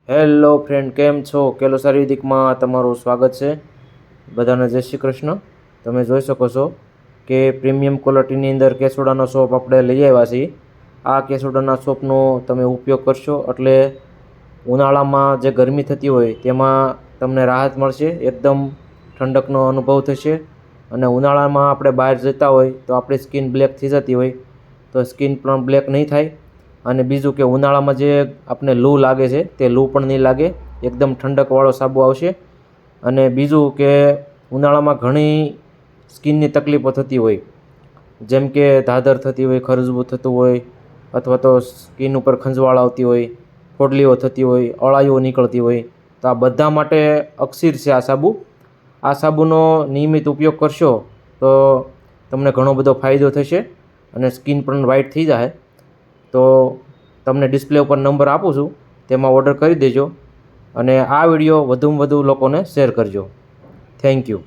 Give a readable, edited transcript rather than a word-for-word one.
Hello friend, કેમ છો? કેલોસ આયુર્વેદિકમાં તમારું સ્વાગત છે. બધાને જય શ્રી કૃષ્ણ. તમે જોઈ શકો છો કે પ્રીમિયમ ક્વોલિટીની અંદર કેસોડાનો સોપ આપણે લઈ આવ્યા છીએ. આ કેસોડાના સોપનો તમે ઉપયોગ કરશો એટલે ઉનાળામાં જે ગરમી થતી હોય તેમાં તમને રાહત મળશે. એકદમ ઠંડકનો અનુભવ થશે. અને ઉનાળામાં આપણે બહાર જતા હોય તો આપણી સ્કિન બ્લેક થઈ જતી હોય તો સ્કિન પણ બ્લેક નહીં થાય. અને બીજું કે ઉનાળામાં જે આપણે લૂ લાગે છે તે લૂ પણ નહીં લાગે. એકદમ ઠંડકવાળો સાબુ આવશે. અને બીજું કે ઉનાળામાં ઘણી સ્કિનની તકલીફો થતી હોય, જેમ કે ધાધર થતી હોય, ખરજવું થતું હોય, અથવા તો સ્કિન ઉપર ખંજવાળ આવતી હોય, ફોડલીઓ થતી હોય, અળાઈઓ નીકળતી હોય, તો આ બધા માટે અક્ષીર છે આ સાબુ. આ સાબુનો નિયમિત ઉપયોગ કરશો તો તમને ઘણો બધો ફાયદો થશે અને સ્કિન પણ વ્હાઇટ થઈ જાય. તો તમને ડિસ્પ્લે ઉપર નંબર આપું છું, તેમાં ઓર્ડર કરી દેજો અને આ વિડીયો વધુમાં વધુ લોકોને શેર કરજો. Thank you.